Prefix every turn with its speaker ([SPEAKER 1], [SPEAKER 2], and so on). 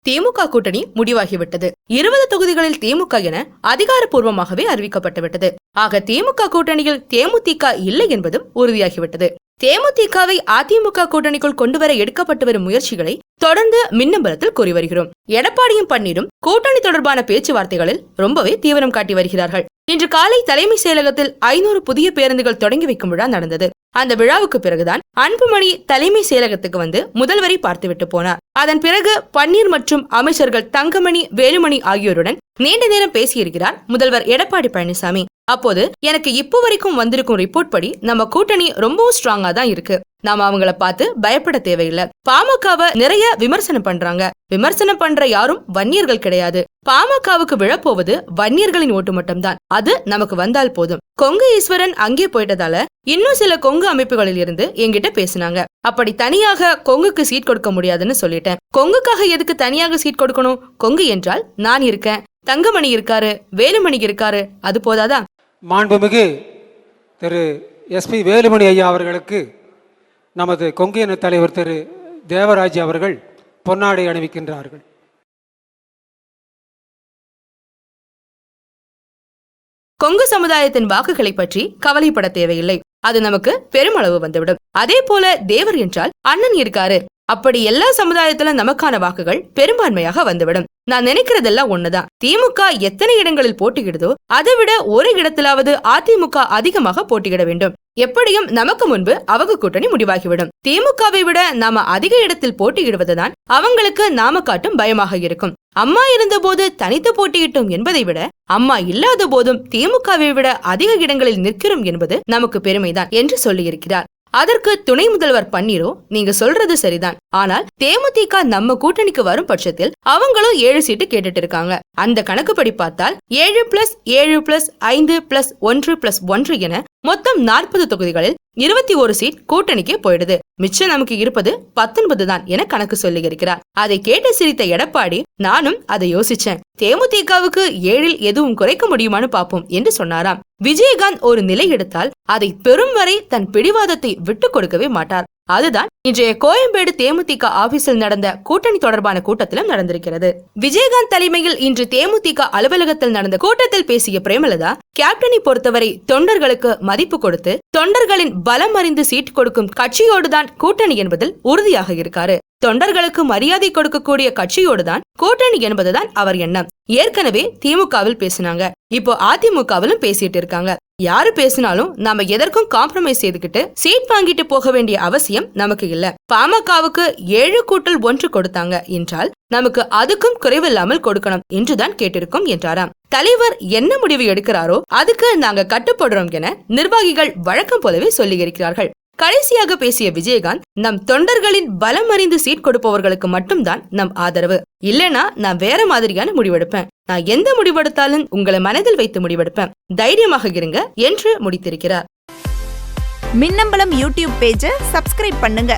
[SPEAKER 1] திமுக கூட்டணி முடிவாகிவிட்டது. 20 தொகுதிகளில் திமுக என அதிகாரப்பூர்வமாகவே அறிவிக்கப்பட்டுவிட்டது. ஆக திமுக கூட்டணியில் தேமுதிக இல்லை என்பதும் உறுதியாகிவிட்டது. தேமுதிகவை அதிமுக கூட்டணிக்குள் கொண்டுவர எடுக்கப்பட்டு வரும் முயற்சிகளை தொடர்ந்து மின்னம்பலத்தில் கூறி வருகிறோம். எடப்பாடியும் பன்னீரும் கூட்டணி தொடர்பான பேச்சுவார்த்தைகளில் ரொம்பவே தீவிரம் காட்டி வருகிறார்கள். இன்று காலை தலைமை செயலகத்தில் 500 புதிய பேருந்துகள் தொடங்கி வைக்கும் விழா நடந்தது. அந்த விழாவுக்கு பிறகுதான் அன்புமணி தலைமை செயலகத்துக்கு வந்து முதல்வரை பார்த்துவிட்டு போனார். அதன் பிறகு பன்னீர் மற்றும் அமைச்சர்கள் தங்கமணி, வேலுமணி ஆகியோருடன் நீண்ட நேரம் பேசியிருக்கிறார் முதல்வர் எடப்பாடி பழனிசாமி. அப்போது எனக்கு இப்போ வரைக்கும் வந்திருக்கும் ரிப்போர்ட் படி நம்ம கூட்டணி ரொம்பவும் ஸ்ட்ராங்கா தான் இருக்கு. நாம அவங்கள பார்த்து பயப்பட தேவையில்லை. பாமகவை நிறைய விமர்சனம் பண்றாங்க. விமர்சனம் பண்ற யாரும் வன்னியர்கள் கிடையாது. பாமகவுக்கு விழப்போவது வன்னியர்களின் ஓட்டு மட்டும் தான். அது நமக்கு வந்தால் போதும். கொங்கு ஈஸ்வரன் அங்கே போயிட்டதால இன்னும் சில கொங்கு அமைப்புகளில் இருந்து என்கிட்ட பேசினாங்க. அப்படி தனியாக கொங்குக்கு சீட் கொடுக்க முடியாதுன்னு சொல்லிட்டேன். கொங்குக்காக எதுக்கு தனியாக சீட் கொடுக்கணும்? கொங்கு என்றால் நான் இருக்கேன், தங்கமணி இருக்காரு, வேலுமணி இருக்காரு, அது போதாதா?
[SPEAKER 2] மாண்புமிகு திரு SP வேலுமணி ஐயா அவர்களுக்கு நமது கொங்கு இன தலைவர் திரு தேவராஜ் அவர்கள் பொன்னாடை அணிவிக்கின்றார்கள்.
[SPEAKER 1] கொங்கு சமுதாயத்தின் வாக்குகளை பற்றி கவலைப்பட தேவையில்லை. அது நமக்கு பெருமளவு வந்துவிடும். அதே போல தேவர் என்றால் அண்ணன் இருக்காரு. அப்படி எல்லா சமுதாயத்திலும் நமக்கான வாக்குகள் பெரும்பான்மையாக வந்துவிடும். நான் நினைக்கிறதெல்லாம் ஒண்ணுதான். திமுக எத்தனை இடங்களில் போட்டியிடுதோ அதை விட ஒரு இடத்திலாவது அதிமுக அதிகமாக போட்டியிட வேண்டும். எப்படியும் நமக்கு முன்பு அவங்க கூட்டணி முடிவாகிவிடும். திமுகவை விட நாம அதிக இடத்தில் போட்டியிடுவதுதான் அவங்களுக்கு நாம காட்டும் பயமாக இருக்கும். அம்மா இருந்த போது தனித்து போட்டியிட்டோம் என்பதை விட அம்மா இல்லாத போதும் திமுகவை விட அதிக இடங்களில் நிற்கிறோம் என்பது நமக்கு பெருமைதான் என்று சொல்லியிருக்கிறார். அதற்கு துணை முதல்வர் பன்னீரோ, நீங்க சொல்றது சரிதான், ஆனால் தேமுதிக நம்ம கூட்டணிக்கு வரும் பட்சத்தில் அவங்களும் 7 சீட்டு கேட்டுட்டு இருக்காங்க. அந்த கணக்குப்படி பார்த்தால் 7+7+5+1+1 என மொத்தம் 40 தொகுதிகளில் 21 சீட் கூட்டணிக்கே போயிடுது. மிச்சம் நமக்கு இருப்பது 19 தான் என கணக்கு சொல்லி இருக்கிறார். அதை கேட்டு சிரித்த எடப்பாடி, நானும் அதை யோசிச்சேன், தேமுதிகவுக்கு 7இல் எதுவும் குறைக்க முடியுமான்னு பாப்போம் என்று சொன்னாராம். விஜயகாந்த் ஒரு நிலை எடுத்தால் அதை பெரும் வரை தன் பிடிவாதத்தை விட்டு கொடுக்கவே மாட்டார். அதுதான் இன்றைய கோயம்பேடு தேமுதிக ஆபீஸில் நடந்த கூட்டணி தொடர்பான கூட்டத்திலும் நடந்திருக்கிறது. விஜயகாந்த் தலைமையில் இன்று தேமுதிக அலுவலகத்தில் நடந்த கூட்டத்தில் பேசிய பிரேமலதா, கேப்டனை பொறுத்தவரை தொண்டர்களுக்கு மதிப்பு கொடுத்து தொண்டர்களின் பலம் அறிந்து சீட் கொடுக்கும் கட்சியோடுதான் கூட்டணி என்பதில் உறுதியாக இருக்காரு. தொண்டர்களுக்கு மரியாதை கொடுக்கக்கூடிய கட்சியோடுதான் கூட்டணி என்பதுதான் அவர் எண்ணம். ஏற்கனவே திமுகவில் பேசினாங்க, இப்போ அதிமுகவிலும் பேசிட்டு இருக்காங்க. யாரு பேசினாலும் நாம எதற்கும் காம்ப்ரமைஸ் செய்துகிட்டு சீட் வாங்கிட்டு போக வேண்டிய அவசியம் நமக்கு இல்ல. பாமகவுக்கு 7+1 கொடுத்தாங்க என்றால் நமக்கு அதுக்கும் குறைவில்லாமல் கொடுக்கணும் என்றுதான் கேட்டிருக்கோம் என்றாராம். தலைவர் என்ன முடிவு எடுக்கிறாரோ அதுக்கு நாங்க கட்டுப்படுறோம் என நிர்வாகிகள் வழக்கம் போலவே சொல்லி இருக்கிறார்கள். கடைசியாக பேசிய விஜயகாந்த், நம் தொண்டர்களின் பலம் அறிந்து சீட் கொடுப்பவர்களுக்கு மட்டும்தான் நம் ஆதரவு. இல்லனா நான் வேற மாதிரியான முடிவெடுப்பேன். நான் எந்த முடிவெடுத்தாலும் உங்களை மனதில் வைத்து முடிவெடுப்பேன். தைரியமாக இருங்க என்று முடித்திருக்கிறார்.
[SPEAKER 3] மின்னம்பலம் யூடியூப் பேஜை சப்ஸ்கிரைப் பண்ணுங்க.